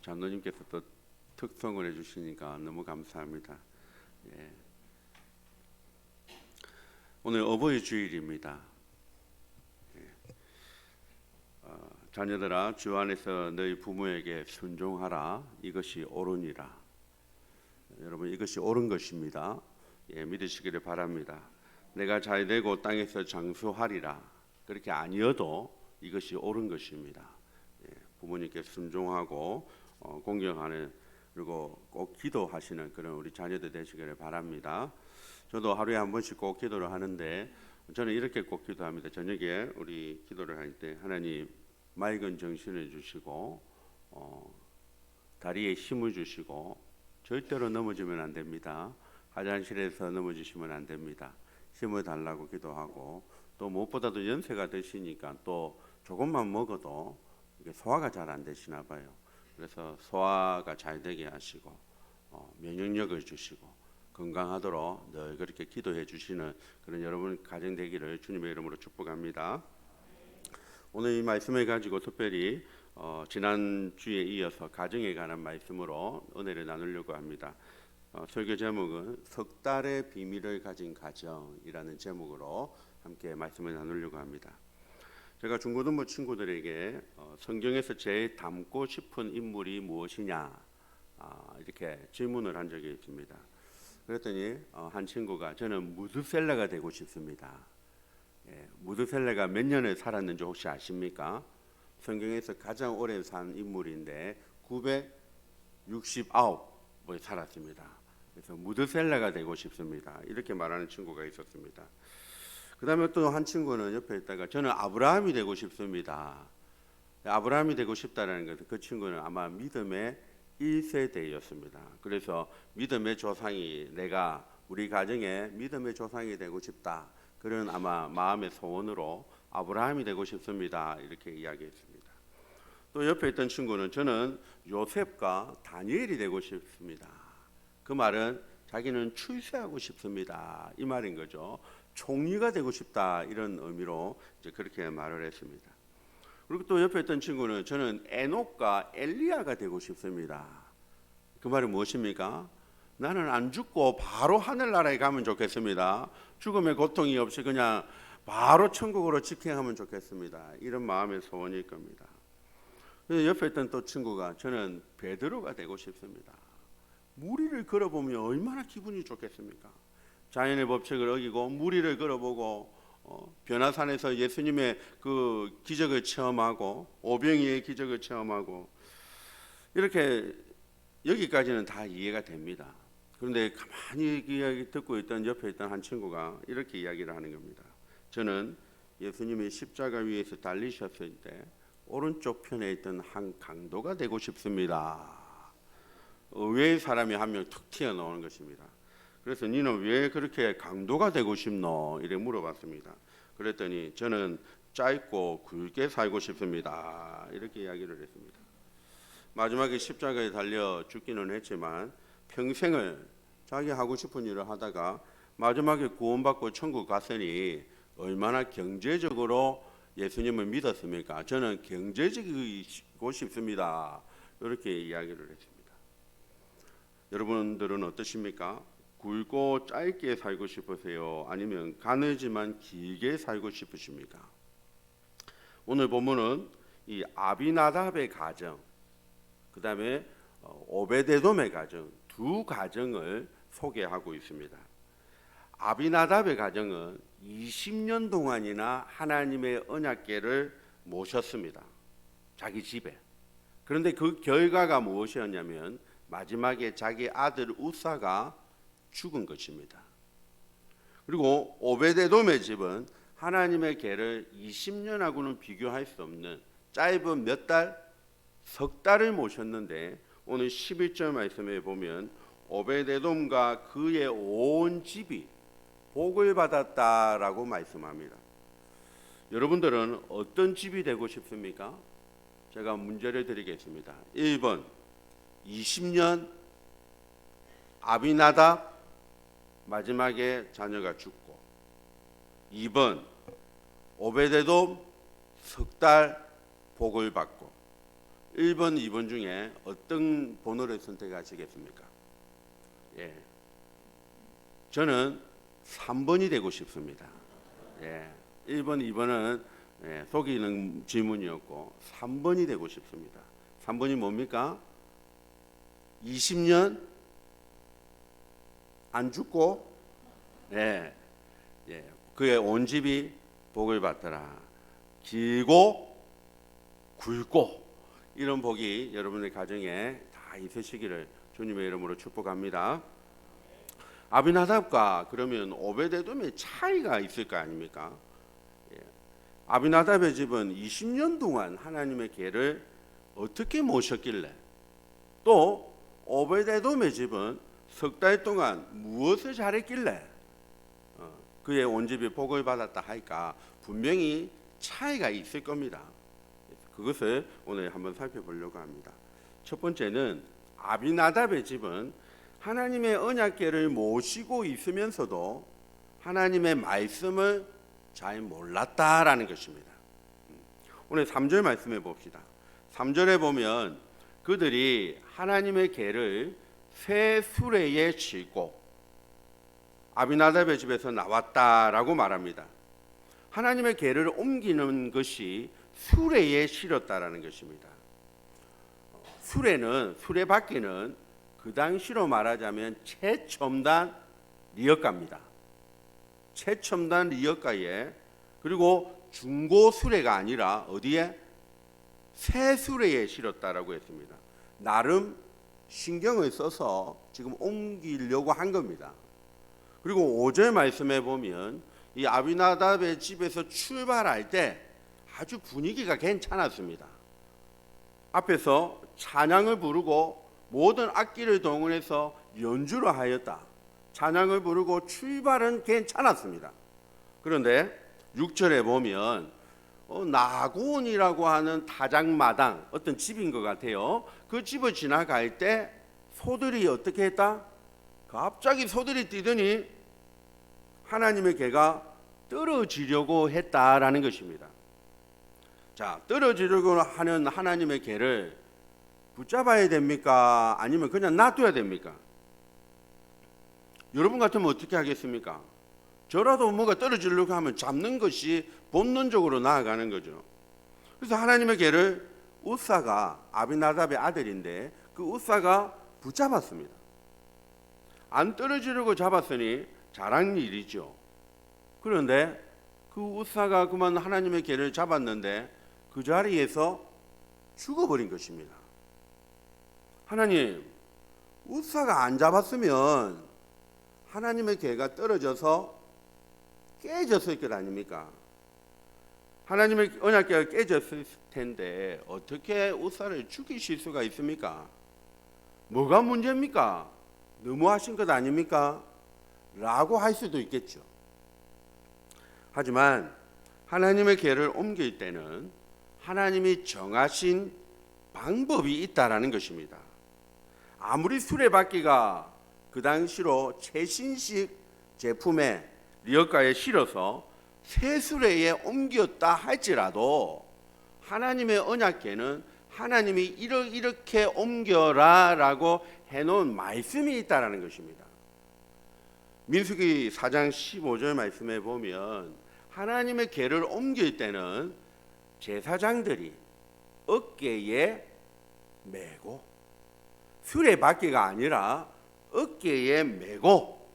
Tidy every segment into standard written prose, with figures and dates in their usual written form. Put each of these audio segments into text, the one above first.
장로님께서 또 특성을 해주시니까 너무 감사합니다. 예. 오늘 어버이 주일입니다. 예. 자녀들아, 주 안에서 너희 부모에게 순종하라. 이것이 옳으니라. 여러분, 이것이 옳은 것입니다. 예, 믿으시기를 바랍니다. 내가 잘 되고 땅에서 장수하리라. 그렇게 아니어도 이것이 옳은 것입니다. 예, 부모님께 순종하고 공경하는, 그리고 꼭 기도하시는 그런 우리 자녀들 되시기를 바랍니다. 저도 하루에 한 번씩 꼭 기도를 하는데, 저는 이렇게 꼭 기도합니다. 저녁에 우리 기도를 할 때, 하나님 맑은 정신을 주시고 다리에 힘을 주시고, 절대로 넘어지면 안 됩니다. 화장실에서 넘어지시면 안 됩니다. 힘을 달라고 기도하고, 또 무엇보다도 연세가 드시니까 또 조금만 먹어도 이게 소화가 잘 안 되시나 봐요. 그래서 소화가 잘 되게 하시고 면역력을 주시고 건강하도록 늘 그렇게 기도해 주시는 그런 여러분 가정 되기를 주님의 이름으로 축복합니다. 오늘 이 말씀을 가지고 특별히 지난주에 이어서 가정에 관한 말씀으로 은혜를 나누려고 합니다. 설교 제목은 석 달의 비밀을 가진 가정이라는 제목으로 함께 말씀을 나누려고 합니다. 제가 중고등부 친구들에게 성경에서 제일 닮고 싶은 인물이 무엇이냐 이렇게 질문을 한 적이 있습니다. 그랬더니 한 친구가 저는 무드셀라가 되고 싶습니다. 예, 무드셀라가 몇 년을 살았는지 혹시 아십니까? 성경에서 가장 오래 산 인물인데 969을 살았습니다. 그래서 무드셀라가 되고 싶습니다. 이렇게 말하는 친구가 있었습니다. 그 다음에 또 한 친구는 옆에 있다가 저는 아브라함이 되고 싶습니다. 아브라함이 되고 싶다는 것은 그 친구는 아마 믿음의 1세대였습니다. 그래서 믿음의 조상이, 내가 우리 가정에 믿음의 조상이 되고 싶다, 그런 아마 마음의 소원으로 아브라함이 되고 싶습니다, 이렇게 이야기했습니다. 또 옆에 있던 친구는 저는 요셉과 다니엘이 되고 싶습니다. 그 말은 자기는 출세하고 싶습니다, 이 말인 거죠. 총리가 되고 싶다, 이런 의미로 이제 그렇게 말을 했습니다. 그리고 또 옆에 있던 친구는 저는 에녹과 엘리야가 되고 싶습니다. 그 말이 무엇입니까? 나는 안 죽고 바로 하늘나라에 가면 좋겠습니다. 죽음의 고통이 없이 그냥 바로 천국으로 직행하면 좋겠습니다. 이런 마음의 소원일 겁니다. 옆에 있던 또 친구가 저는 베드로가 되고 싶습니다. 무리를 걸어보면 얼마나 기분이 좋겠습니까? 자연의 법칙을 어기고 무리를 걸어보고 변화산에서 예수님의 그 기적을 체험하고 오병이의 기적을 체험하고, 이렇게 여기까지는 다 이해가 됩니다. 그런데 가만히 이야기 듣고 있던 옆에 있던 한 친구가 이렇게 이야기를 하는 겁니다. 저는 예수님이 십자가 위에서 달리셨을 때 오른쪽 편에 있던 한 강도가 되고 싶습니다. 의외의 사람이 한 명 툭 튀어나오는 것입니다. 그래서 니는 왜 그렇게 강도가 되고 싶노? 이렇게 물어봤습니다. 그랬더니 저는 짧고 굵게 살고 싶습니다, 이렇게 이야기를 했습니다. 마지막에 십자가에 달려 죽기는 했지만 평생을 자기 하고 싶은 일을 하다가 마지막에 구원받고 천국 갔으니 얼마나 경제적으로 예수님을 믿었습니까? 저는 경제적이고 싶습니다, 이렇게 이야기를 했습니다. 여러분들은 어떠십니까? 굵고 짧게 살고 싶으세요? 아니면 가늘지만 길게 살고 싶으십니까? 오늘 본문은 이 아비나답의 가정, 그 다음에 오베데돔의 가정, 두 가정을 소개하고 있습니다. 아비나답의 가정은 20년 동안이나 하나님의 언약궤를 모셨습니다, 자기 집에. 그런데 그 결과가 무엇이었냐면 마지막에 자기 아들 우사가 죽은 것입니다. 그리고 오베데돔의 집은 하나님의 궤를 20년하고는 비교할 수 없는 짧은 몇 달, 석 달을 모셨는데, 오늘 11절 말씀에 보면 오베데돔과 그의 온 집이 복을 받았다라고 말씀합니다. 여러분들은 어떤 집이 되고 싶습니까? 제가 문제를 드리겠습니다. 1번 20년 아비나답, 마지막에 자녀가 죽고, 2번 오베데돔 석 달 복을 받고, 1번, 2번 중에 어떤 번호를 선택하시겠습니까? 예. 저는 3번이 되고 싶습니다. 예. 1번, 2번은 속이는 질문이었고 3번이 되고 싶습니다. 3번이 뭡니까? 20년 안 죽고 그의 온 집이 복을 받더라. 길고 굵고 이런 복이 여러분의 가정에 다 있으시기를 주님의 이름으로 축복합니다. 아비나답과 그러면 오베데돔의 차이가 있을 거 아닙니까? 아비나답의 집은 20년 동안 하나님의 계를 어떻게 모셨길래, 또 오베데돔의 집은 석 달 동안 무엇을 잘했길래 그의 온 집이 복을 받았다 할까? 분명히 차이가 있을 겁니다. 그것을 오늘 한번 살펴보려고 합니다. 첫 번째는 아비나답의 집은 하나님의 언약궤를 모시고 있으면서도 하나님의 말씀을 잘 몰랐다라는 것입니다. 오늘 3절 말씀해 봅시다. 3절에 보면 그들이 하나님의 궤를 새 수레에 싣고 아비나답의 집에서 나왔다라고 말합니다. 하나님의 궤를 옮기는 것이 수레에 실었다라는 것입니다. 수레바퀴는 그 당시로 말하자면 최첨단 리어카입니다. 최첨단 리어카에, 그리고 중고 수레가 아니라 어디에? 새 수레에 실었다라고 했습니다. 나름 신경을 써서 지금 옮기려고 한 겁니다. 그리고 5절 말씀해 보면 이 아비나답의 집에서 출발할 때 아주 분위기가 괜찮았습니다. 앞에서 찬양을 부르고 모든 악기를 동원해서 연주를 하였다. 찬양을 부르고 출발은 괜찮았습니다. 그런데 6절에 보면 나곤이라고 하는 타작마당, 어떤 집인 것 같아요. 그 집을 지나갈 때 소들이 어떻게 했다? 갑자기 소들이 뛰더니 하나님의 궤가 떨어지려고 했다라는 것입니다. 자, 떨어지려고 하는 하나님의 궤를 붙잡아야 됩니까? 아니면 그냥 놔둬야 됩니까? 여러분 같으면 어떻게 하겠습니까? 저라도 뭐가 떨어지려고 하면 잡는 것이 본능적으로 나아가는 거죠. 그래서 하나님의 궤를 우사가, 아비나답의 아들인데 그 우사가 붙잡았습니다. 안 떨어지려고 잡았으니 잘한 일이죠. 그런데 그 우사가 그만 하나님의 궤를 잡았는데 그 자리에서 죽어버린 것입니다. 하나님, 우사가 안 잡았으면 하나님의 궤가 떨어져서 깨졌을 것 아닙니까? 하나님의 언약궤가 깨졌을 텐데 어떻게 우사를 죽이실 수가 있습니까? 뭐가 문제입니까? 너무하신 것 아닙니까? 라고 할 수도 있겠죠. 하지만 하나님의 궤를 옮길 때는 하나님이 정하신 방법이 있다라는 것입니다. 아무리 수레바퀴가 그 당시로 최신식 제품의 리어카에 실어서 새 수레에 옮겼다 할지라도 하나님의 언약궤는 하나님이 이렇게 옮겨라 라고 해놓은 말씀이 있다라는 것입니다. 민수기 4장 15절 말씀에 보면 하나님의 궤를 옮길 때는 제사장들이 어깨에 메고, 수레바퀴가 아니라 어깨에 메고,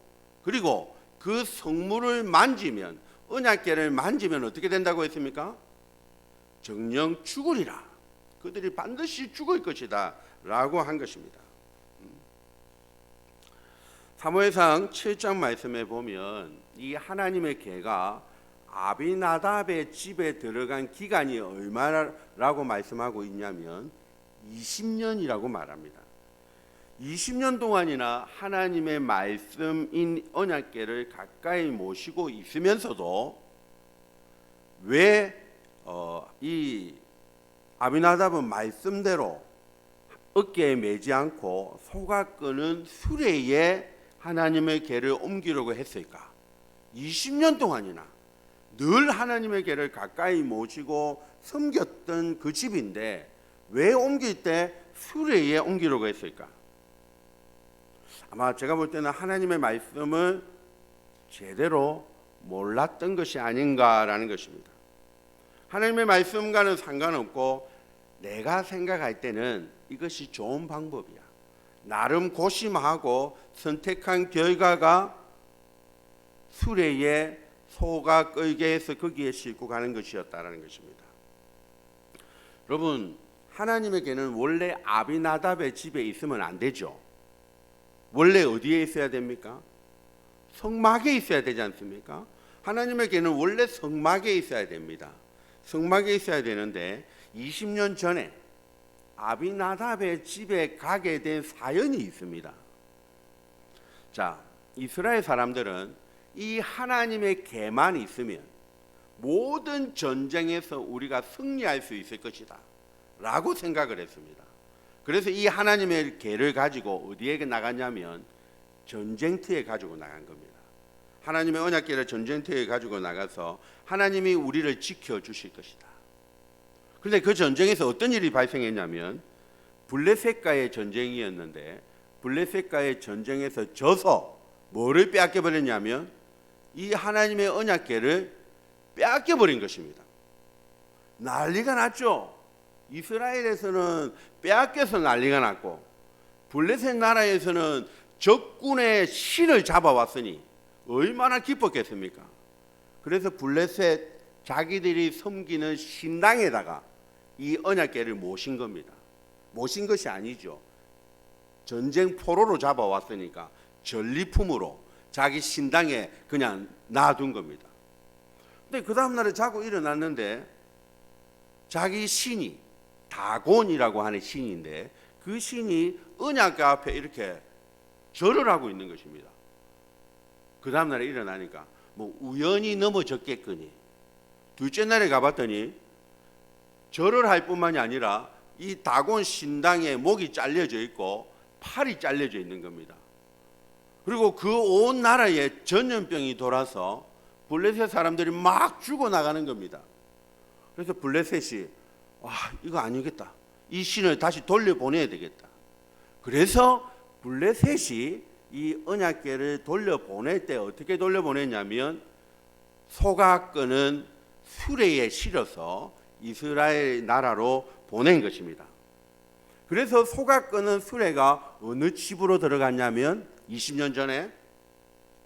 그리고 그 성물을 만지면, 언약궤를 만지면 어떻게 된다고 했습니까? 정령 죽으리라. 그들이 반드시 죽을 것이다 라고 한 것입니다. 사무엘상 7장 말씀에 보면 이 하나님의 궤가 아비나답의 집에 들어간 기간이 얼마라고 말씀하고 있냐면 20년이라고 말합니다. 20년 동안이나 하나님의 말씀인 언약궤를 가까이 모시고 있으면서도 왜 이 아비나답은 말씀대로 어깨에 매지 않고 소가 끄는 수레에 하나님의 궤를 옮기려고 했을까? 20년 동안이나 늘 하나님의 궤를 가까이 모시고 섬겼던 그 집인데 왜 옮길 때 수레에 옮기려고 했을까? 아마 제가 볼 때는 하나님의 말씀을 제대로 몰랐던 것이 아닌가라는 것입니다. 하나님의 말씀과는 상관없고 내가 생각할 때는 이것이 좋은 방법이야. 나름 고심하고 선택한 결과가 수레에 소가 끌게 해서 거기에 싣고 가는 것이었다라는 것입니다. 여러분, 하나님에게는 원래 아비나답의 집에 있으면 안 되죠. 원래 어디에 있어야 됩니까? 성막에 있어야 되지 않습니까? 하나님에게는 원래 성막에 있어야 됩니다. 성막에 있어야 되는데 20년 전에 아비나답의 집에 가게 된 사연이 있습니다. 자, 이스라엘 사람들은 이 하나님의 계만 있으면 모든 전쟁에서 우리가 승리할 수 있을 것이다 라고 생각을 했습니다. 그래서 이 하나님의 계를 가지고 어디에 나갔냐면 전쟁터에 가지고 나간 겁니다. 하나님의 언약궤를 전쟁터에 가지고 나가서 하나님이 우리를 지켜주실 것이다. 그런데 그 전쟁에서 어떤 일이 발생했냐면 블레셋과의 전쟁이었는데 블레셋과의 전쟁에서 져서 뭐를 빼앗겨버렸냐면 이 하나님의 언약궤를 빼앗겨버린 것입니다. 난리가 났죠. 이스라엘에서는 빼앗겨서 난리가 났고 블레셋 나라에서는 적군의 신을 잡아왔으니 얼마나 기뻤겠습니까? 그래서 블레셋 자기들이 섬기는 신당에다가 이 언약궤를 모신 겁니다. 모신 것이 아니죠. 전쟁 포로로 잡아왔으니까 전리품으로 자기 신당에 그냥 놔둔 겁니다. 근데 그 다음날에 자고 일어났는데 자기 신이 다곤이라고 하는 신인데 그 신이 언약궤 앞에 이렇게 절을 하고 있는 것입니다. 그 다음날에 일어나니까 뭐 우연히 넘어졌겠거니 둘째 날에 가봤더니 절을 할 뿐만이 아니라 이 다곤 신당에 목이 잘려져 있고 팔이 잘려져 있는 겁니다. 그리고 그 온 나라에 전염병이 돌아서 블레셋 사람들이 막 죽어나가는 겁니다. 그래서 블레셋이 와, 이거 아니겠다. 이 신을 다시 돌려보내야 되겠다. 그래서 블레셋이 이 언약궤를 돌려보낼 때 어떻게 돌려보냈냐면 소가 끄는 수레에 실어서 이스라엘 나라로 보낸 것입니다. 그래서 소가 끄는 수레가 어느 집으로 들어갔냐면 20년 전에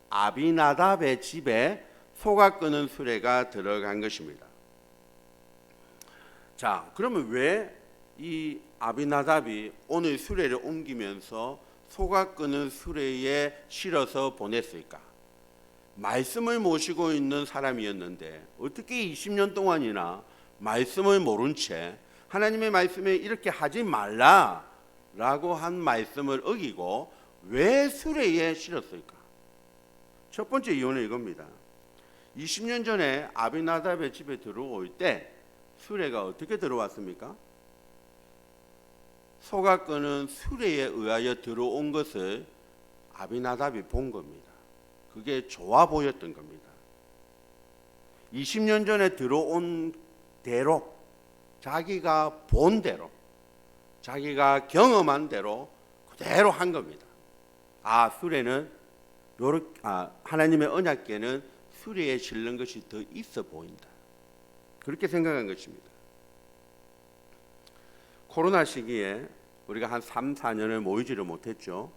아비나답의 집에 소가 끄는 수레가 들어간 것입니다. 자, 그러면 왜 이 아비나답이 오늘 수레를 옮기면서 소가 끄는 수레에 실어서 보냈을까? 말씀을 모시고 있는 사람이었는데 어떻게 20년 동안이나 말씀을 모른 채 하나님의 말씀에 이렇게 하지 말라라고 한 말씀을 어기고 왜 수레에 실었을까? 첫 번째 이유는 이겁니다. 20년 전에 아비나답의 집에 들어올 때 수레가 어떻게 들어왔습니까? 소가 끄는 수레에 의하여 들어온 것을 아비나답이 본 겁니다. 그게 좋아 보였던 겁니다. 20년 전에 들어온 대로 자기가 본 대로 자기가 경험한 대로 그대로 한 겁니다. 수레는 하나님의 언약궤는 수레에 실는 것이 더 있어 보인다. 그렇게 생각한 것입니다. 코로나 시기에 우리가 한 3, 4년을 모이지를 못했죠.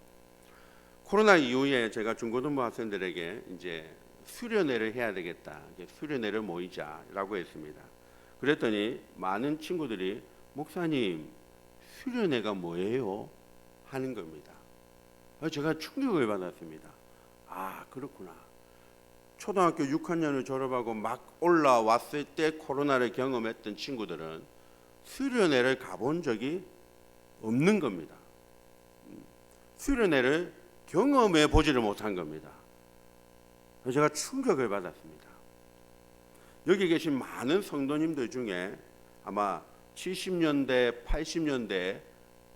코로나 이후에 제가 중고등부 학생들에게 이제 수련회를 해야 되겠다. 수련회를 모이자라고 했습니다. 그랬더니 많은 친구들이 목사님 수련회가 뭐예요? 하는 겁니다. 제가 충격을 받았습니다. 그렇구나. 초등학교 6학년을 졸업하고 막 올라왔을 때 코로나를 경험했던 친구들은 수련회를 가본 적이 없는 겁니다. 수련회를 경험해 보지를 못한 겁니다. 제가 충격을 받았습니다. 여기 계신 많은 성도님들 중에 아마 70년대, 80년대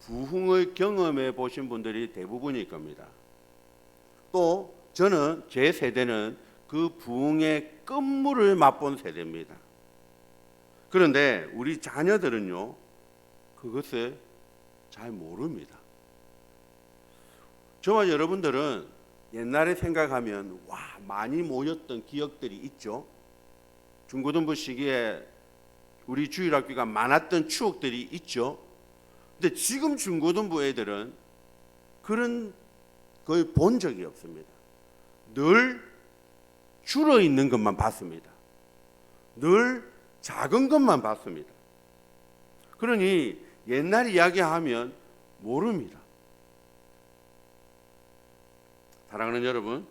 부흥을 경험해 보신 분들이 대부분일 겁니다. 또 저는 제 세대는 그 부흥의 끝물을 맛본 세대입니다. 그런데 우리 자녀들은요, 그것을 잘 모릅니다. 저와 여러분들은 옛날에 생각하면 많이 모였던 기억들이 있죠. 중고등부 시기에 우리 주일학교가 많았던 추억들이 있죠. 근데 지금 중고등부 애들은 그런 거의 본 적이 없습니다. 늘 줄어 있는 것만 봤습니다. 늘 작은 것만 봤습니다. 그러니 옛날 이야기하면 모릅니다. 사랑하는 여러분,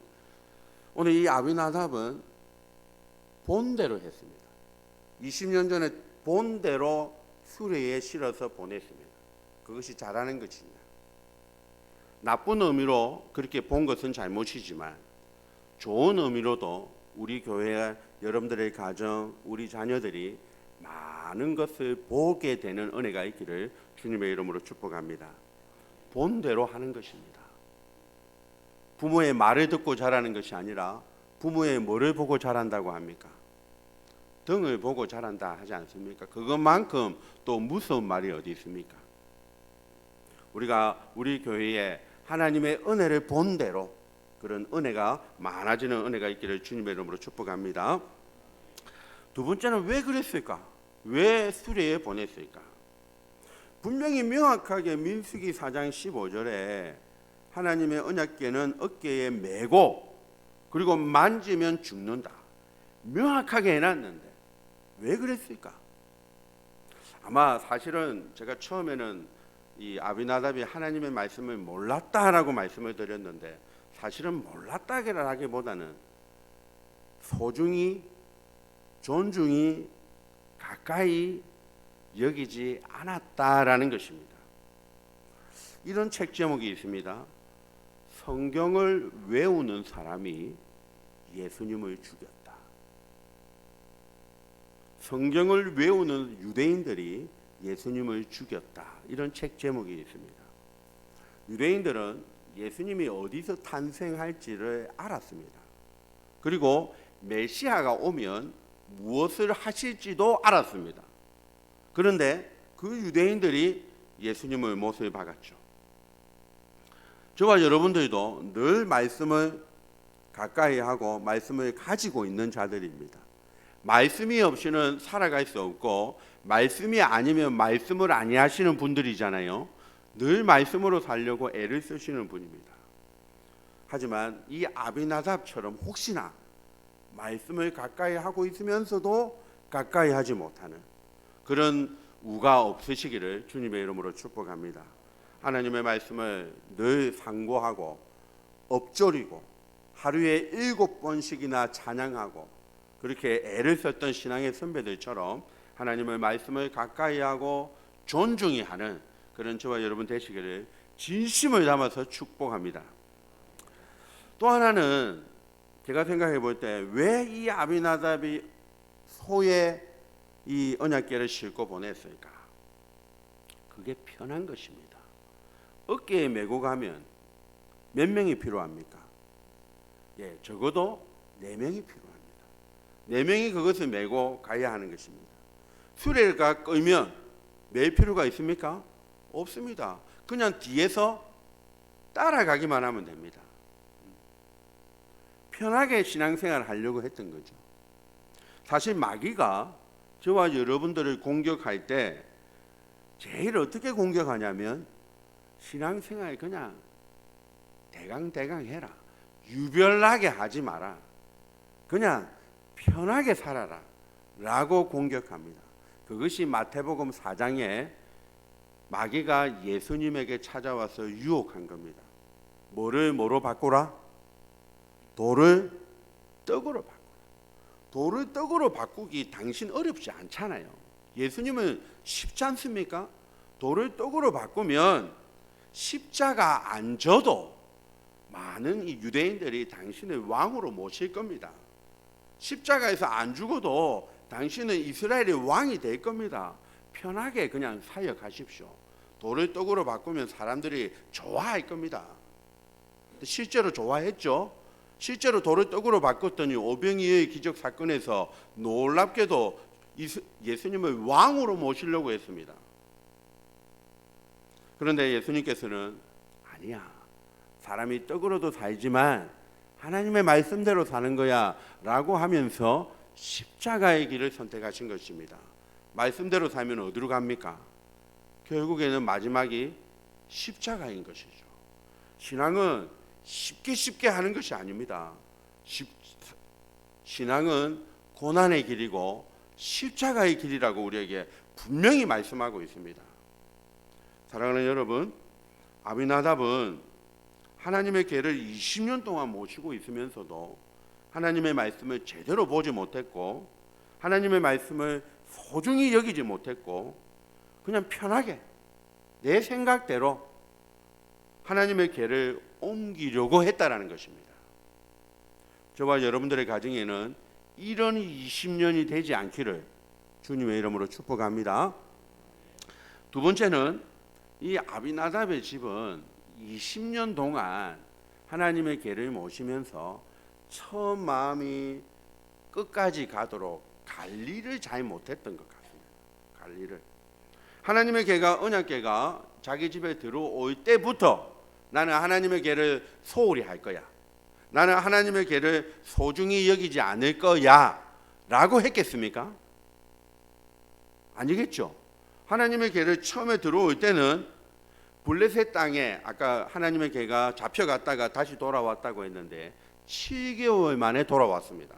오늘 이 아비나답은 본대로 했습니다. 20년 전에 본대로 수레에 실어서 보냈습니다. 그것이 잘하는 것이냐. 나쁜 의미로 그렇게 본 것은 잘못이지만 좋은 의미로도 우리 교회 여러분들의 가정, 우리 자녀들이 많은 것을 보게 되는 은혜가 있기를 주님의 이름으로 축복합니다. 본대로 하는 것입니다. 부모의 말을 듣고 자라는 것이 아니라 부모의 뭐를 보고 자란다고 합니까? 등을 보고 자란다 하지 않습니까? 그것만큼 또 무서운 말이 어디 있습니까? 우리가 우리 교회에 하나님의 은혜를 본 대로 그런 은혜가 많아지는 은혜가 있기를 주님의 이름으로 축복합니다. 두 번째는 왜 그랬을까? 왜 수레에 보냈을까? 분명히 명확하게 민수기 4장 15절에 하나님의 언약궤는 어깨에 메고 그리고 만지면 죽는다. 명확하게 해놨는데 왜 그랬을까? 아마 사실은 제가 처음에는 이 아비나답이 하나님의 말씀을 몰랐다라고 말씀을 드렸는데 사실은 몰랐다기보다는 소중히 존중히 가까이 여기지 않았다라는 것입니다. 이런 책 제목이 있습니다. 성경을 외우는 사람이 예수님을 죽였다. 성경을 외우는 유대인들이 예수님을 죽였다. 이런 책 제목이 있습니다. 유대인들은 예수님이 어디서 탄생할지를 알았습니다. 그리고 메시아가 오면 무엇을 하실지도 알았습니다. 그런데 그 유대인들이 예수님을 못을 박았죠. 저와 여러분들도 늘 말씀을 가까이 하고 말씀을 가지고 있는 자들입니다. 말씀이 없이는 살아갈 수 없고 말씀이 아니면 말씀을 아니하시는 분들이잖아요. 늘 말씀으로 살려고 애를 쓰시는 분입니다. 하지만 이 아비나답처럼 혹시나 말씀을 가까이 하고 있으면서도 가까이 하지 못하는 그런 우가 없으시기를 주님의 이름으로 축복합니다. 하나님의 말씀을 늘 상고하고 엎조리고 하루에 7번씩이나 찬양하고 그렇게 애를 썼던 신앙의 선배들처럼 하나님의 말씀을 가까이 하고 존중히 하는 그런 저와 여러분 되시기를 진심을 담아서 축복합니다. 또 하나는 제가 생각해 볼 때 왜 이 아비나답이 소에 이 언약궤를 싣고 보냈을까? 그게 편한 것입니다. 어깨에 메고 가면 몇 명이 필요합니까? 적어도 4명이 필요합니다. 4명이 그것을 메고 가야 하는 것입니다. 수레가 끌면 맬 필요가 있습니까? 없습니다. 그냥 뒤에서 따라가기만 하면 됩니다. 편하게 신앙생활을 하려고 했던 거죠. 사실 마귀가 저와 여러분들을 공격할 때 제일 어떻게 공격하냐면 신앙생활 그냥 대강 해라. 유별나게 하지 마라. 그냥 편하게 살아라 라고 공격합니다. 그것이 마태복음 4장에 마귀가 예수님에게 찾아와서 유혹한 겁니다. 뭐를 뭐로 바꾸라? 돌을 떡으로 바꾸라. 돌을 떡으로 바꾸기 당신 어렵지 않잖아요. 예수님은 쉽지 않습니까? 돌을 떡으로 바꾸면 십자가 안 져도 많은 이 유대인들이 당신을 왕으로 모실 겁니다. 십자가에서 안 죽어도 당신은 이스라엘의 왕이 될 겁니다. 편하게 그냥 사역하십시오. 돌을 떡으로 바꾸면 사람들이 좋아할 겁니다. 실제로 좋아했죠. 실제로 돌을 떡으로 바꿨더니 오병이어의 기적 사건에서 놀랍게도 예수님을 왕으로 모시려고 했습니다. 그런데 예수님께서는 아니야. 사람이 떡으로도 살지만 하나님의 말씀대로 사는 거야 라고 하면서 십자가의 길을 선택하신 것입니다. 말씀대로 살면 어디로 갑니까? 결국에는 마지막이 십자가인 것이죠. 신앙은 쉽게 하는 것이 아닙니다. 신앙은 고난의 길이고 십자가의 길이라고 우리에게 분명히 말씀하고 있습니다. 사랑하는 여러분, 아비나답은 하나님의 궤를 20년 동안 모시고 있으면서도 하나님의 말씀을 제대로 보지 못했고 하나님의 말씀을 소중히 여기지 못했고 그냥 편하게 내 생각대로 하나님의 궤를 옮기려고 했다라는 것입니다. 저와 여러분들의 가정에는 이런 20년이 되지 않기를 주님의 이름으로 축복합니다. 두 번째는 이 아비나답의 집은 20년 동안 하나님의 궤를 모시면서 처음 마음이 끝까지 가도록 관리를 잘 못했던 것 같습니다. 관리를. 하나님의 궤가 언약궤가 자기 집에 들어올 때부터 나는 하나님의 궤를 소홀히 할 거야. 나는 하나님의 궤를 소중히 여기지 않을 거야 라고 했겠습니까? 아니겠죠. 하나님의 궤를 처음에 들어올 때는 블레셋 땅에 아까 하나님의 궤가 잡혀갔다가 다시 돌아왔다고 했는데 7개월 만에 돌아왔습니다.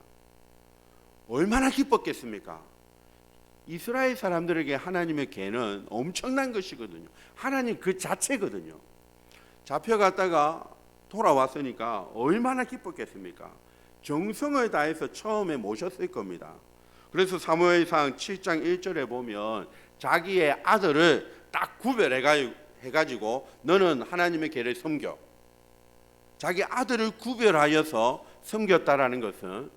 얼마나 기뻤겠습니까? 이스라엘 사람들에게 하나님의 궤는 엄청난 것이거든요. 하나님 그 자체거든요. 잡혀갔다가 돌아왔으니까 얼마나 기뻤겠습니까? 정성을 다해서 처음에 모셨을 겁니다. 그래서 사무엘상 7장 1절에 보면 자기의 아들을 딱 구별해가지고 너는 하나님의 궤를 섬겨. 자기 아들을 구별하여서 섬겼다라는 것은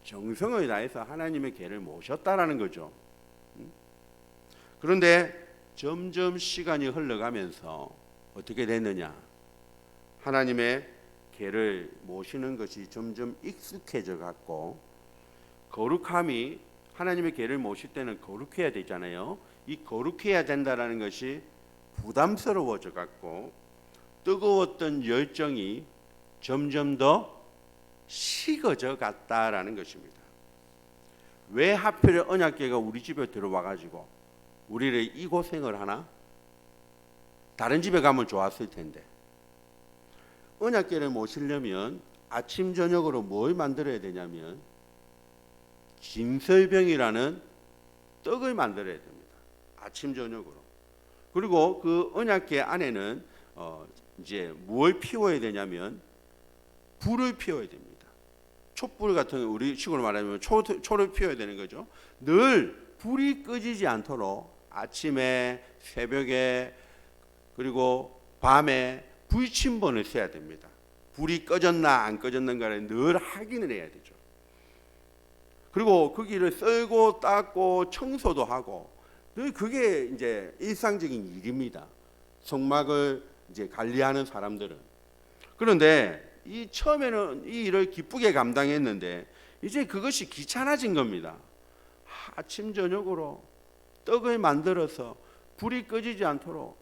정성을 다해서 하나님의 궤를 모셨다라는 거죠. 그런데 점점 시간이 흘러가면서 어떻게 됐느냐? 하나님의 궤를 모시는 것이 점점 익숙해져 갔고 거룩함이 하나님의 궤를 모실 때는 거룩해야 되잖아요. 이 거룩해야 된다라는 것이 부담스러워져 갔고 뜨거웠던 열정이 점점 더 식어져 갔다라는 것입니다. 왜 하필 언약궤가 우리 집에 들어와 가지고 우리를 이 고생을 하나? 다른 집에 가면 좋았을 텐데. 언약궤를 모시려면 아침 저녁으로 뭘 만들어야 되냐면 진설병이라는 떡을 만들어야 됩니다. 아침 저녁으로. 그리고 그 언약궤 안에는 이제 뭘 피워야 되냐면 불을 피워야 됩니다. 촛불 같은 우리 식으로 말하면 초를 피워야 되는 거죠. 늘 불이 꺼지지 않도록 아침에 새벽에 그리고 밤에 불침번을 써야 됩니다. 불이 꺼졌나 안 꺼졌는가를 늘 확인을 해야 되죠. 그리고 거기를 썰고 닦고 청소도 하고 늘 그게 이제 일상적인 일입니다. 성막을 이제 관리하는 사람들은. 그런데 이 처음에는 이 일을 기쁘게 감당했는데 이제 그것이 귀찮아진 겁니다. 아침 저녁으로 떡을 만들어서 불이 꺼지지 않도록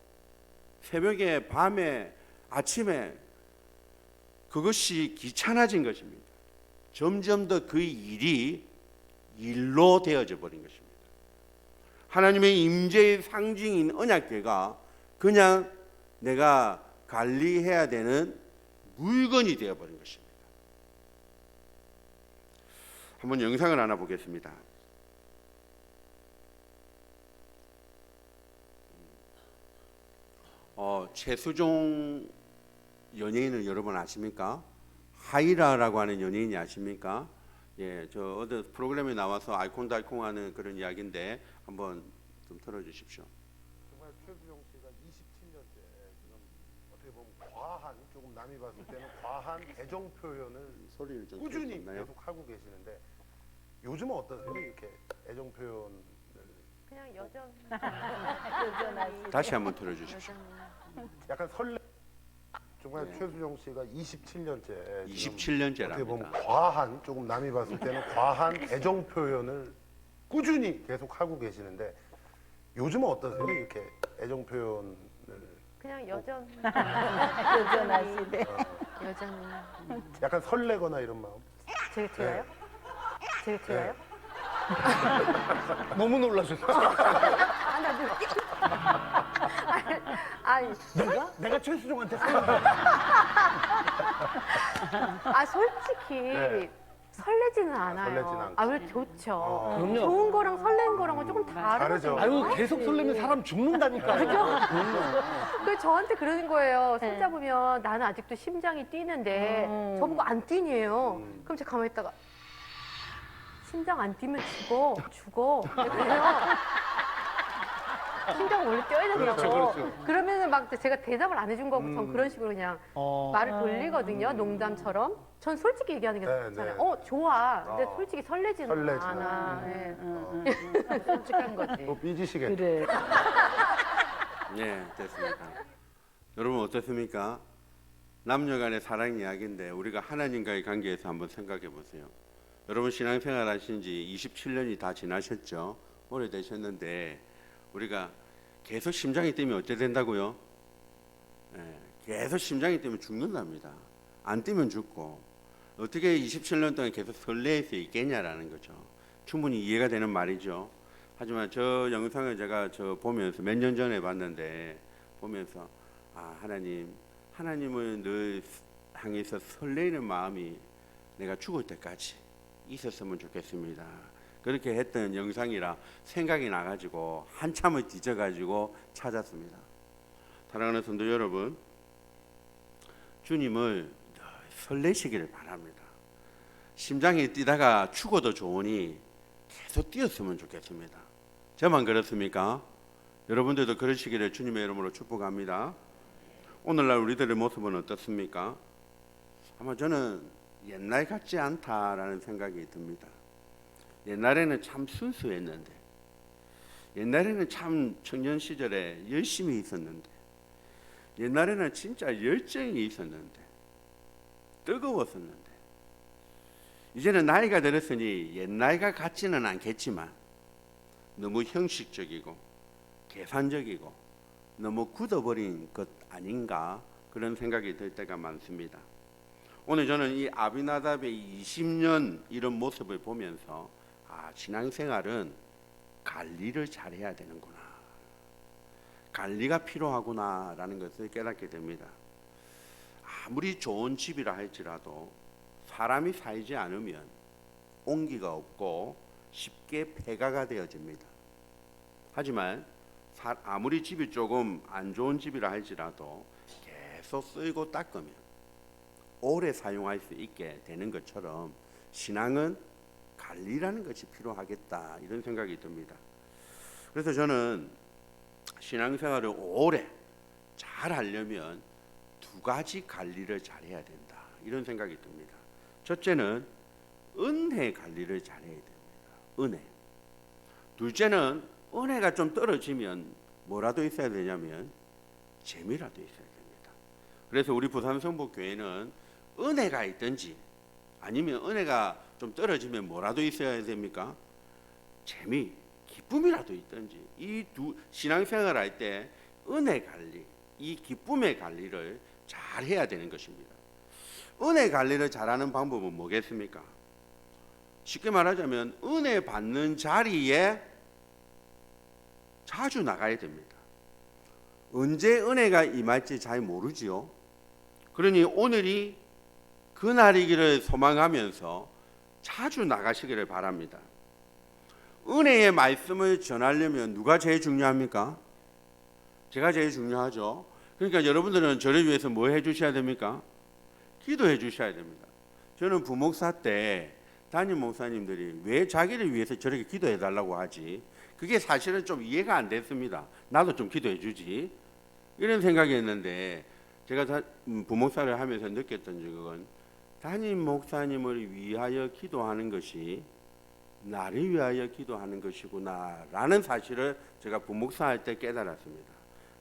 새벽에 밤에 아침에 그것이 귀찮아진 것입니다. 점점 더 그 일이 일로 되어져 버린 것입니다. 하나님의 임재의 상징인 언약궤가 그냥 내가 관리해야 되는 물건이 되어버린 것입니다. 한번 영상을 하나 보겠습니다. 최수종 연예인을 여러분 아십니까? 하이라라고 하는 연예인이 아십니까? 예, 저 어느 프로그램에 나와서 알콩달콩하는 그런 이야기인데 한번 좀 들어주십시오. 정말 최수종 씨가 27년째 지금 어떻게 보면 과한, 조금 남이 봤을 때는 과한 애정 표현을 소리를 좀 꾸준히 계속 하고 계시는데 요즘은 어떠세요? 이렇게 애정 표현을 그냥 여전 다시 한번 들어주십시오. 약간 설레. 정말 최수종 씨가 27년째 27년째랍니다. 어떻게 보면 과한, 조금 남이 봤을 때는 과한 애정 표현을 꾸준히 계속 하고 계시는데 요즘은 어떠세요? 이렇게 애정 표현을 그냥 여전. 여전하시네. 여전히. 약간 설레거나 이런 마음. 제가요? 제가요? 너무 놀라셨어. 아니, 내가 최수종한테 솔직히 네. 설레지는 않아요. 설레지는 않고. 왜 좋죠? 그럼요. 좋은 거랑 설레는 거랑은 조금 다르죠. 다르거든요. 아유 계속 설레면 사람 죽는다니까요. 그 저한테 그러는 거예요. 손잡으면 나는 아직도 심장이 뛰는데 저보고 안 뛰니에요. 그럼 제가 가만히 있다가 심장 안 뛰면 죽어. 그래요. 심장 원래 뛰어야 된다고. 그렇죠. 그러면은 막 제가 대답을 안 해준 거고 전 그런 식으로 그냥 말을 돌리거든요. 농담처럼. 전 솔직히 얘기하는 게 네, 좋잖아요. 네. 좋아. 근데 어. 솔직히 설레지는 설레지는 않아. 않아. 네. 솔직한 거지. 또 삐지시겠네. 그래. 네, 됐습니다. 여러분 어떻습니까? 남녀간의 사랑 이야기인데 우리가 하나님과의 관계에서 한번 생각해 보세요. 여러분 신앙생활 하신 지 27년이 다 지나셨죠? 오래되셨는데 우리가 계속 심장이 뛰면 어떻게 된다고요? 계속 심장이 뛰면 죽는답니다. 안 뛰면 죽고 어떻게 27년 동안 계속 설레일 수 있겠냐라는 거죠. 충분히 이해가 되는 말이죠. 하지만 저 영상을 제가 보면서 몇 년 전에 봤는데 보면서 하나님을 늘 향해서 설레이는 마음이 내가 죽을 때까지 있었으면 좋겠습니다. 그렇게 했던 영상이라 생각이 나가지고 한참을 뒤져가지고 찾았습니다. 사랑하는 성도 여러분, 주님을 설레시기를 바랍니다. 심장이 뛰다가 죽어도 좋으니 계속 뛰었으면 좋겠습니다. 저만 그렇습니까? 여러분들도 그러시기를 주님의 이름으로 축복합니다. 오늘날 우리들의 모습은 어떻습니까? 아마 저는 옛날 같지 않다라는 생각이 듭니다. 옛날에는 참 순수했는데, 옛날에는 참 청년 시절에 열심히 있었는데, 옛날에는 진짜 열정이 있었는데, 뜨거웠었는데, 이제는 나이가 들었으니 옛날과 같지는 않겠지만 너무 형식적이고 계산적이고 너무 굳어버린 것 아닌가 그런 생각이 들 때가 많습니다. 오늘 저는 이 아비나답의 20년 이런 모습을 보면서 신앙생활은 관리를 잘해야 되는구나, 관리가 필요하구나라는 것을 깨닫게 됩니다. 아무리 좋은 집이라 할지라도 사람이 살지 않으면 온기가 없고 쉽게 폐가가 되어집니다. 하지만 아무리 집이 조금 안 좋은 집이라 할지라도 계속 쓰고 닦으면 오래 사용할 수 있게 되는 것처럼 신앙은 관리라는 것이 필요하겠다 이런 생각이 듭니다. 그래서 저는 신앙생활을 오래 잘 하려면 두 가지 관리를 잘해야 된다 이런 생각이 듭니다. 첫째는 은혜 관리를 잘해야 됩니다. 은혜. 둘째는 은혜가 좀 떨어지면 뭐라도 있어야 되냐면 재미라도 있어야 됩니다. 그래서 우리 부산성북교회는 은혜가 있든지 아니면 은혜가 좀 떨어지면 뭐라도 있어야 됩니까? 재미, 기쁨이라도 있든지 이 두 신앙생활 할 때 은혜 관리, 이 기쁨의 관리를 잘 해야 되는 것입니다. 은혜 관리를 잘하는 방법은 뭐겠습니까? 쉽게 말하자면 은혜 받는 자리에 자주 나가야 됩니다. 언제 은혜가 임할지 잘 모르지요. 그러니 오늘이 그날이기를 소망하면서 자주 나가시기를 바랍니다. 은혜의 말씀을 전하려면 누가 제일 중요합니까? 제가 제일 중요하죠. 그러니까 여러분들은 저를 위해서 뭐 해주셔야 됩니까? 기도해 주셔야 됩니다. 저는 부목사 때 담임 목사님들이 왜 자기를 위해서 저렇게 기도해 달라고 하지? 그게 사실은 좀 이해가 안 됐습니다. 나도 좀 기도해 주지 이런 생각이 했는데 제가 부목사를 하면서 느꼈던 적은 담임 목사님을 위하여 기도하는 것이 나를 위하여 기도하는 것이구나 라는 사실을 제가 부목사 할 때 깨달았습니다.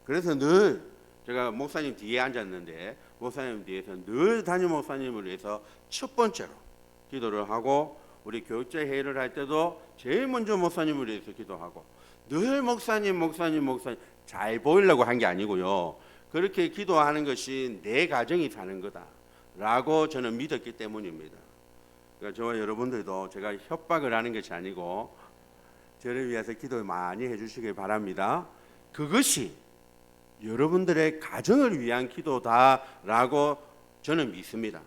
그래서 늘 제가 목사님 뒤에 앉았는데 목사님 뒤에서 늘 담임 목사님을 위해서 첫 번째로 기도를 하고 우리 교육자 회의를 할 때도 제일 먼저 목사님을 위해서 기도하고 늘 목사님 잘 보이려고 한 게 아니고요. 그렇게 기도하는 것이 내 가정이 사는 거다라고 저는 믿었기 때문입니다. 그러니까 저와 여러분들도 제가 협박을 하는 것이 아니고 저를 위해서 기도 많이 해주시길 바랍니다. 그것이 여러분들의 가정을 위한 기도다라고 저는 믿습니다.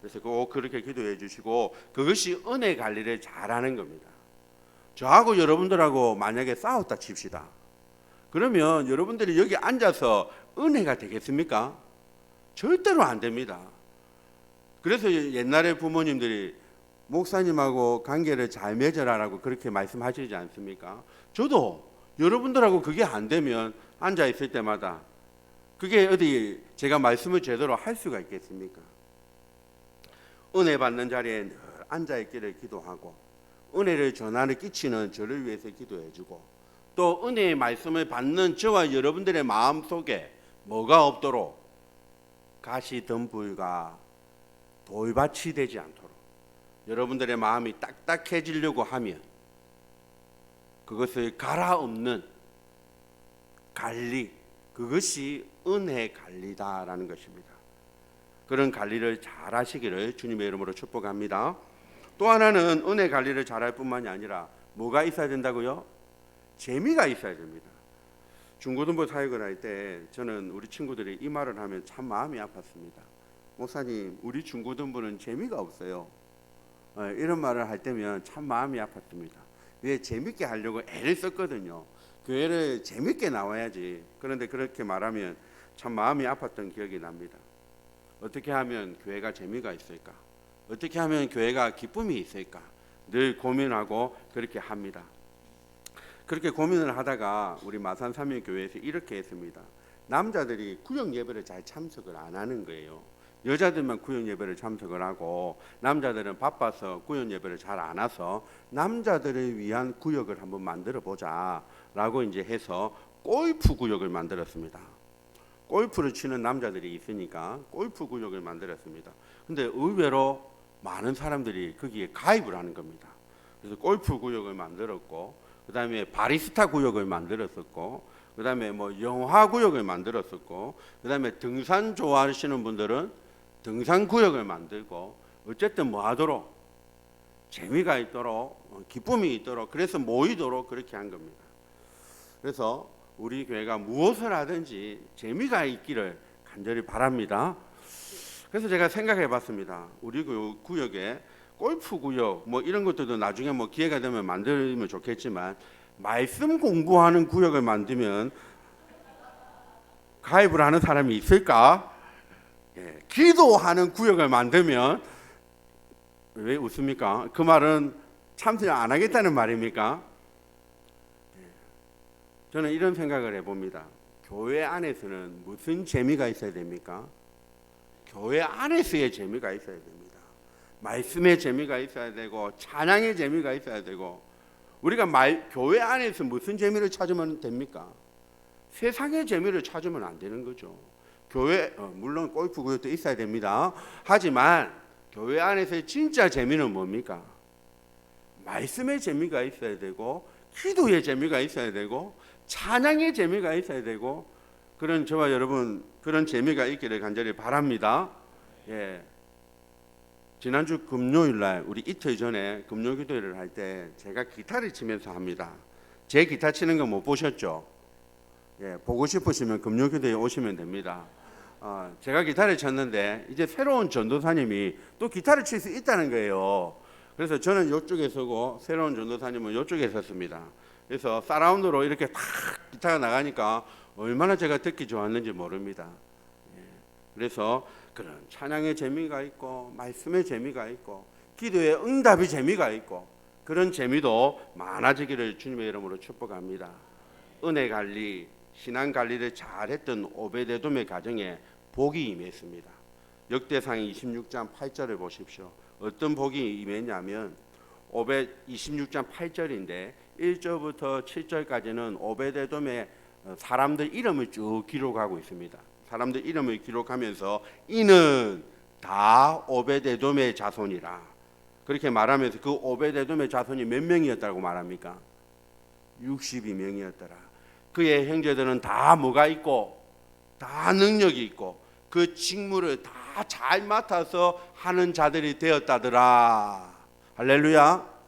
그래서 꼭 그렇게 기도해 주시고 그것이 은혜 관리를 잘하는 겁니다. 저하고 여러분들하고 만약에 싸웠다 칩시다. 그러면 여러분들이 여기 앉아서 은혜가 되겠습니까? 절대로 안 됩니다. 그래서 옛날에 부모님들이 목사님하고 관계를 잘 맺어라라고 그렇게 말씀하시지 않습니까? 저도 여러분들하고 그게 안 되면 앉아 있을 때마다 그게 어디 제가 말씀을 제대로 할 수가 있겠습니까? 은혜 받는 자리에 늘 앉아 있기를 기도하고 은혜를 전하는 끼치는 저를 위해서 기도해주고 또 은혜의 말씀을 받는 저와 여러분들의 마음 속에 뭐가 없도록 가시덤불과 돌밭이 되지 않도록 여러분들의 마음이 딱딱해지려고 하면 그것을 갈아엎는 관리, 그것이 은혜 관리다라는 것입니다. 그런 관리를 잘 하시기를 주님의 이름으로 축복합니다. 또 하나는 은혜 관리를 잘할 뿐만이 아니라 뭐가 있어야 된다고요? 재미가 있어야 됩니다. 중고등부 사역을 할 때 저는 우리 친구들이 이 말을 하면 참 마음이 아팠습니다. 목사님, 우리 중고등부는 재미가 없어요. 이런 말을 할 때면 참 마음이 아팠습니다. 왜 재밌게 하려고 애를 썼거든요. 교회를 재밌게 나와야지. 그런데 그렇게 말하면 참 마음이 아팠던 기억이 납니다. 어떻게 하면 교회가 재미가 있을까? 어떻게 하면 교회가 기쁨이 있을까? 늘 고민하고 그렇게 합니다. 그렇게 고민을 하다가 우리 마산 삼일교회에서 이렇게 했습니다. 남자들이 구역 예배를 잘 참석을 안 하는 거예요. 여자들만 구역 예배를 참석을 하고 남자들은 바빠서 구역 예배를 잘 안 와서 남자들을 위한 구역을 한번 만들어 보자라고 이제 해서 골프 구역을 만들었습니다. 골프를 치는 남자들이 있으니까 골프 구역을 만들었습니다. 근데 의외로 많은 사람들이 거기에 가입을 하는 겁니다. 그래서 골프 구역을 만들었고 그다음에 바리스타 구역을 만들었었고 그다음에 뭐 영화 구역을 만들었었고 그다음에 등산 좋아하시는 분들은 등산 구역을 만들고 어쨌든 뭐 하도록 재미가 있도록 기쁨이 있도록 그래서 모이도록 그렇게 한 겁니다. 그래서 우리 교회가 무엇을 하든지 재미가 있기를 간절히 바랍니다. 그래서 제가 생각해 봤습니다. 우리 구역에 골프 구역 뭐 이런 것들도 나중에 뭐 기회가 되면 만들면 좋겠지만 말씀 공부하는 구역을 만들면 가입을 하는 사람이 있을까? 예, 기도하는 구역을 만들면 왜 웃습니까? 그 말은 참석 안 하겠다는 말입니까? 예, 저는 이런 생각을 해봅니다. 교회 안에서는 무슨 재미가 있어야 됩니까? 교회 안에서의 재미가 있어야 됩니다. 말씀의 재미가 있어야 되고 찬양의 재미가 있어야 되고 우리가 교회 안에서 무슨 재미를 찾으면 됩니까? 세상의 재미를 찾으면 안 되는 거죠. 교회 물론 골프 구역도 있어야 됩니다. 하지만 교회 안에서의 진짜 재미는 뭡니까? 말씀의 재미가 있어야 되고 기도의 재미가 있어야 되고 찬양의 재미가 있어야 되고 그런 저와 여러분 그런 재미가 있기를 간절히 바랍니다. 예. 지난주 금요일 날 우리 이틀 전에 금요 기도회를 할 때 제가 기타를 치면서 합니다. 제 기타 치는 거 못 보셨죠? 예, 보고 싶으시면 금요 기도회에 오시면 됩니다. 제가 기타를 쳤는데 이제 새로운 전도사님이 또 기타를 칠 수 있다는 거예요. 그래서 저는 이쪽에 서고 새로운 전도사님은 이쪽에 섰습니다. 그래서 사라운드로 이렇게 탁 기타가 나가니까 얼마나 제가 듣기 좋았는지 모릅니다. 예, 그래서 그런 찬양의 재미가 있고 말씀의 재미가 있고 기도의 응답의 재미가 있고 그런 재미도 많아지기를 주님의 이름으로 축복합니다. 은혜 관리, 신앙 관리를 잘했던 오베데돔의 가정에 복이 임했습니다. 역대상 26장 8절을 보십시오. 어떤 복이 임했냐면 26장 8절인데 1절부터 7절까지는 오베데돔의 사람들 이름을 쭉 기록하고 있습니다. 사람들 이름을 기록하면서 이는 다 오베데돔의 자손이라 그렇게 말하면서 그 오베데돔의 자손이 몇 명이었다고 말합니까? 62명이었더라. 그의 형제들은 다 뭐가 있고 다 능력이 있고 그 직무를 다 잘 맡아서 하는 자들이 되었다더라. 할렐루야.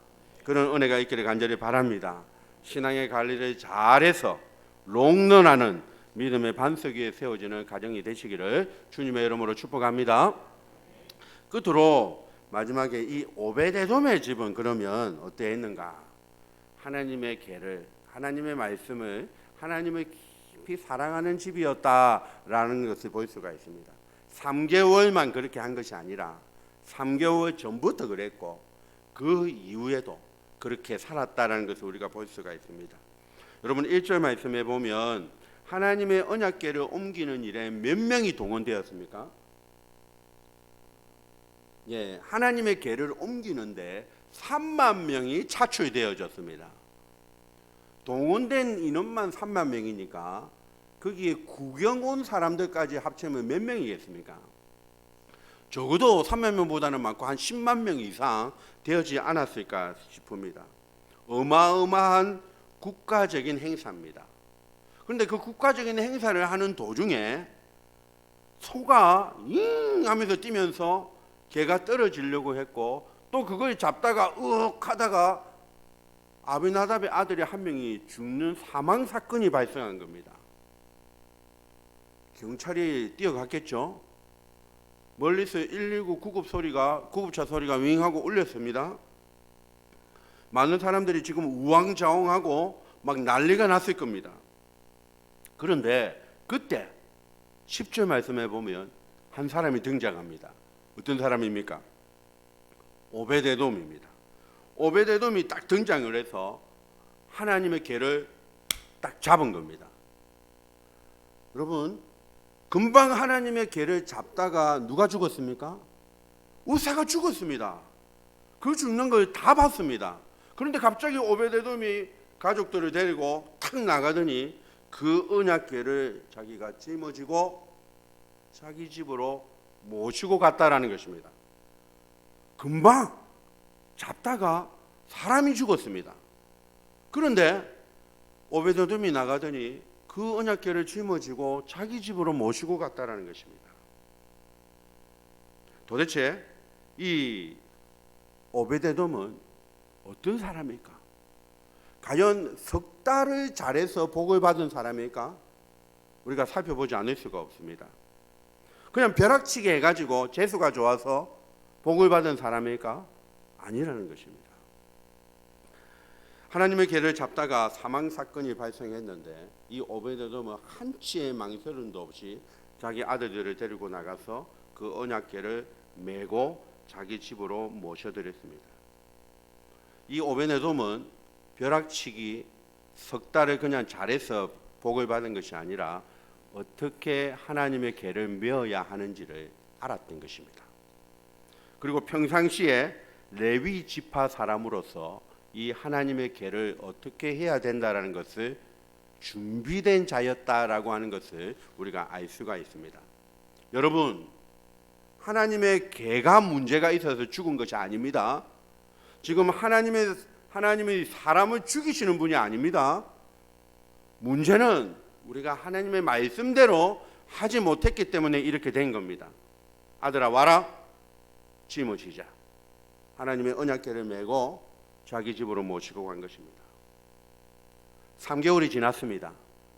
그런 은혜가 있기를 간절히 바랍니다. 신앙의 관리를 잘해서 롱런하는 믿음의 반석 위에 세워지는 가정이 되시기를 주님의 이름으로 축복합니다. 끝으로 마지막에 이 오베데돔의 집은 그러면 어떠했는가? 하나님의 계를, 하나님의 말씀을, 하나님을 깊이 사랑하는 집이었다라는 것을 볼 수가 있습니다. 3개월만 그렇게 한 것이 아니라 3개월 전부터 그랬고 그 이후에도 그렇게 살았다라는 것을 우리가 볼 수가 있습니다. 여러분 1절 말씀에 보면 하나님의 언약궤를 옮기는 일에 몇 명이 동원되었습니까? 예, 하나님의 궤를 옮기는데 3만 명이 차출되어졌습니다. 동원된 인원만 3만 명이니까 거기에 구경 온 사람들까지 합치면 몇 명이겠습니까? 적어도 3만 명보다는 많고 한 10만 명 이상 되어지지 않았을까 싶습니다. 어마어마한 국가적인 행사입니다. 그런데 그 국가적인 행사를 하는 도중에 소가 잉 하면서 뛰면서 개가 떨어지려고 했고 또 그걸 잡다가 으악 하다가 아비나답의 아들이 한 명이 죽는 사망 사건이 발생한 겁니다. 경찰이 뛰어갔겠죠. 멀리서 119 구급차 소리가 윙하고 울렸습니다. 많은 사람들이 지금 우왕좌왕하고 막 난리가 났을 겁니다. 그런데 그때 10절 말씀에 보면 한 사람이 등장합니다. 어떤 사람입니까? 오베데돔입니다. 오베데돔이 딱 등장을 해서 하나님의 궤를 딱 잡은 겁니다. 여러분, 금방 하나님의 궤를 잡다가 누가 죽었습니까? 우사가 죽었습니다. 그 죽는 걸 다 봤습니다. 그런데 갑자기 오베데돔이 가족들을 데리고 탁 나가더니 그 언약궤를 자기가 짊어지고 자기 집으로 모시고 갔다라는 것입니다. 금방 잡다가 사람이 죽었습니다. 그런데 오베데돔이 나가더니 그 언약궤를 짊어지고 자기 집으로 모시고 갔다라는 것입니다. 도대체 이 오베데돔은 어떤 사람일까? 과연 석 달을 잘해서 복을 받은 사람일까? 우리가 살펴보지 않을 수가 없습니다. 그냥 벼락치기 해가지고 재수가 좋아서 복을 받은 사람일까? 아니라는 것입니다. 하나님의 궤를 잡다가 사망 사건이 발생했는데 이 오베데돔은 한치의 망설임도 없이 자기 아들들을 데리고 나가서 그 언약궤를 메고 자기 집으로 모셔드렸습니다. 이 오베데돔은 벼락치기 석 달을 그냥 잘해서 복을 받은 것이 아니라 어떻게 하나님의 궤를 메어야 하는지를 알았던 것입니다. 그리고 평상시에 레위 지파 사람으로서 이 하나님의 궤를 어떻게 해야 된다라는 것을 준비된 자였다라고 하는 것을 우리가 알 수가 있습니다. 여러분, 하나님의 궤가 문제가 있어서 죽은 것이 아닙니다. 지금 하나님이 사람을 죽이시는 분이 아닙니다. 문제는 우리가 하나님의 말씀대로 하지 못했기 때문에 이렇게 된 겁니다. 아들아 와라, 짊어지자. 하나님의 언약궤를 메고 자기 집으로 모시고 간 것입니다. 3개월이 지났습니다.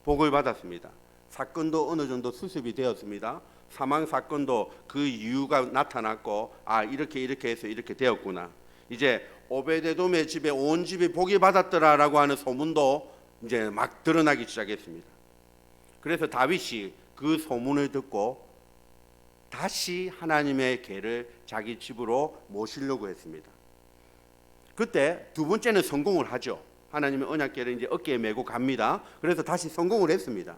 복을 받았습니다. 사건도 어느 정도 수습이 되었습니다. 사망 사건도 그 이유가 나타났고 이렇게 해서 이렇게 되었구나. 이제 오베데돔의 집에 온 집이 복이 받았더라라고 하는 소문도 이제 막 드러나기 시작했습니다. 그래서 다윗이 그 소문을 듣고 다시 하나님의 궤를 자기 집으로 모시려고 했습니다. 그때 두 번째는 성공을 하죠. 하나님의 언약궤를 이제 어깨에 메고 갑니다. 그래서 다시 성공을 했습니다.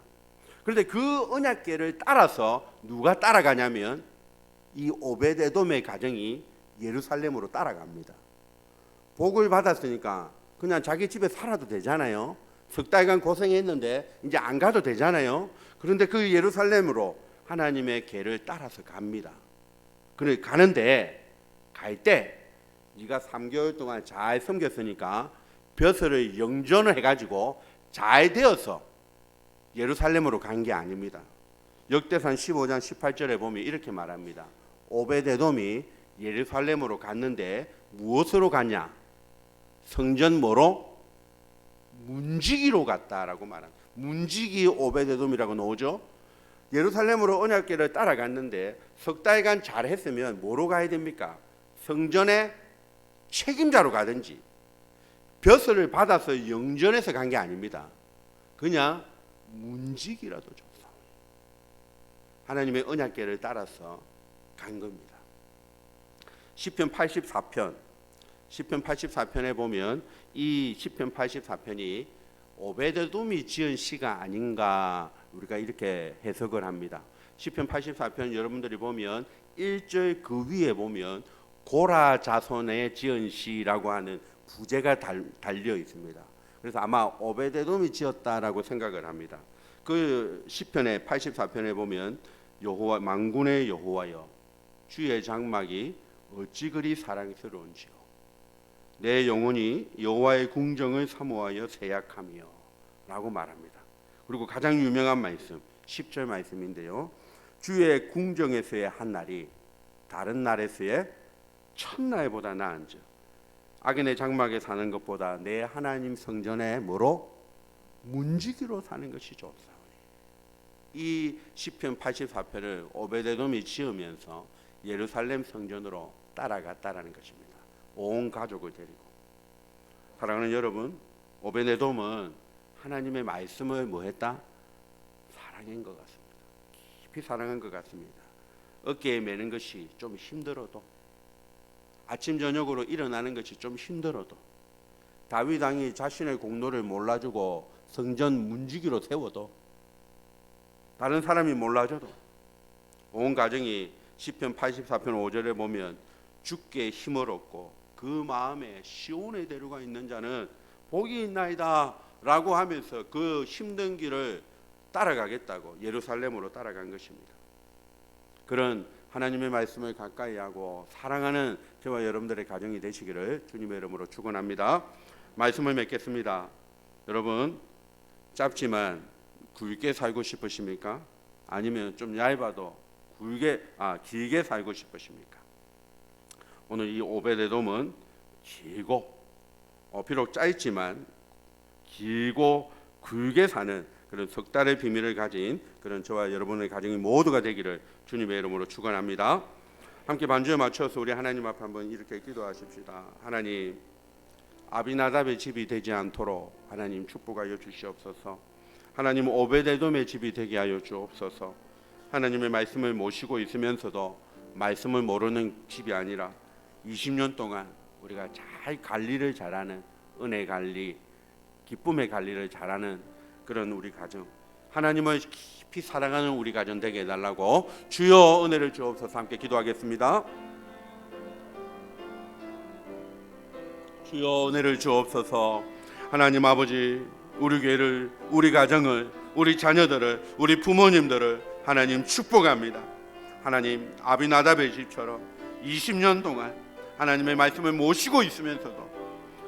그런데 그 언약궤를 따라서 누가 따라가냐면 이 오베데돔의 가정이 예루살렘으로 따라갑니다. 복을 받았으니까 그냥 자기 집에 살아도 되잖아요. 석 달간 고생했는데 이제 안 가도 되잖아요. 그런데 그 예루살렘으로 하나님의 궤를 따라서 갑니다. 그래 가는데 갈 때 네가 3개월 동안 잘 섬겼으니까 벼슬을 영전을 해가지고 잘 되어서 예루살렘으로 간 게 아닙니다. 역대상 15장 18절에 보면 이렇게 말합니다. 오베데돔이 예루살렘으로 갔는데 무엇으로 갔냐? 성전 뭐로? 문지기로 갔다라고 말합니다. 문지기 오베데돔이라고 나오죠. 예루살렘으로 언약궤를 따라갔는데 석 달간 잘했으면 뭐로 가야 됩니까? 성전의 책임자로 가든지 벼슬을 받아서 영전에서 간 게 아닙니다. 그냥 문지기라도 줬어. 하나님의 언약궤를 따라서 간 겁니다. 시편 84편에 보면 이 시편 84편이 오베데돔이 지은 시가 아닌가 우리가 이렇게 해석을 합니다. 시편 84편 여러분들이 보면 1절 그 위에 보면 고라 자손의 지은 시라고 하는 부제가 달려 있습니다. 그래서 아마 오베데돔이 지었다라고 생각을 합니다. 그 시편의 84편에 보면 여호와 만군의 여호와여 주의 장막이 어찌 그리 사랑스러운지요 내 영혼이 여호와의 궁정을 사모하여 새약하며 라고 말합니다. 그리고 가장 유명한 말씀 10절 말씀인데요. 주의 궁정에서의 한 날이 다른 날에서의 첫날보다 나은즉 악인의 장막에 사는 것보다 내 하나님 성전에 뭐로? 문지기로 사는 것이 좋사오니. 이 시편 84편을 오베데돔이 지으면서 예루살렘 성전으로 따라갔다라는 것입니다. 온 가족을 데리고. 사랑하는 여러분, 오베데돔은 하나님의 말씀을 뭐했다? 사랑한 것 같습니다. 깊이 사랑한 것 같습니다. 어깨에 매는 것이 좀 힘들어도 아침 저녁으로 일어나는 것이 좀 힘들어도 다윗 왕이 자신의 공로를 몰라주고 성전 문지기로 세워도 다른 사람이 몰라줘도 온 가정이 시편 84편 5절에 보면 주께 힘을 얻고 그 마음에 시온의 대류가 있는 자는 복이 있나이다 라고 하면서 그 힘든 길을 따라가겠다고 예루살렘으로 따라간 것입니다. 그런 하나님의 말씀을 가까이 하고 사랑하는 저와 여러분들의 가정이 되시기를 주님의 이름으로 축원합니다. 말씀을 맺겠습니다. 여러분 짧지만 굵게 살고 싶으십니까? 아니면 좀 얇아도 길게 살고 싶으십니까? 오늘 이 오베데돔은 길고 비록 짧지만 길고 굵게 사는 그런 석 달의 비밀을 가진 그런 저와 여러분의 가정이 모두가 되기를 주님의 이름으로 축원합니다. 함께 반주에 맞춰서 우리 하나님 앞에 한번 이렇게 기도하십시다. 하나님, 아비나답의 집이 되지 않도록 하나님 축복하여 주시옵소서. 하나님, 오베데돔의 집이 되게 하여 주옵소서. 하나님의 말씀을 모시고 있으면서도 말씀을 모르는 집이 아니라 20년 동안 우리가 잘 관리를 잘하는 은혜 관리, 기쁨의 관리를 잘하는 그런 우리 가정, 하나님을 깊이 사랑하는 우리 가정 되게 해달라고 주여 은혜를 주옵소서. 함께 기도하겠습니다. 주여 은혜를 주옵소서. 하나님 아버지, 우리 교회를, 우리 가정을, 우리 자녀들을, 우리 부모님들을 하나님 축복합니다. 하나님, 아비나답의 집처럼 20년 동안 하나님의 말씀을 모시고 있으면서도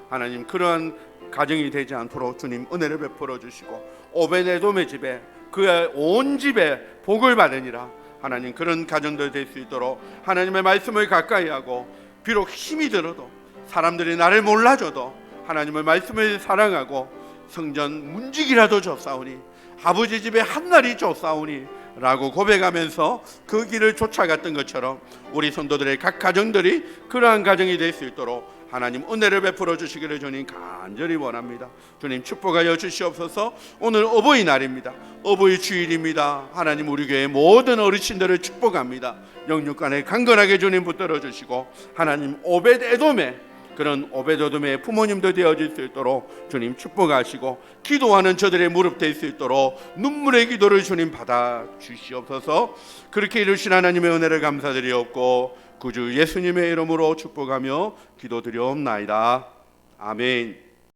하나님 그러한 가정이 되지 않도록 주님 은혜를 베풀어 주시고 오베데돔의 집에 그의 온 집에 복을 받으니라. 하나님 그런 가정들 될 수 있도록 하나님의 말씀을 가까이 하고 비록 힘이 들어도 사람들이 나를 몰라줘도 하나님의 말씀을 사랑하고 성전 문지기라도 줬사오니 아버지 집에 한날이 줬사오니 라고 고백하면서 그 길을 쫓아갔던 것처럼 우리 성도들의 각 가정들이 그러한 가정이 될 수 있도록 하나님 은혜를 베풀어 주시기를 주님 간절히 원합니다. 주님 축복하여 주시옵소서. 오늘 어버이날입니다. 어버이 주일입니다. 하나님 우리 교회 모든 어르신들을 축복합니다. 영육간에 강건하게 주님 붙들어 주시고 하나님 오벳에돔의 그런 오베데돔의 부모님도 되어질 수 있도록 주님 축복하시고 기도하는 저들의 무릎 될 수 있도록 눈물의 기도를 주님 받아 주시옵소서. 그렇게 이루신 하나님의 은혜를 감사드리옵고 구주 예수님의 이름으로 축복하며 기도드리옵나이다. 아멘.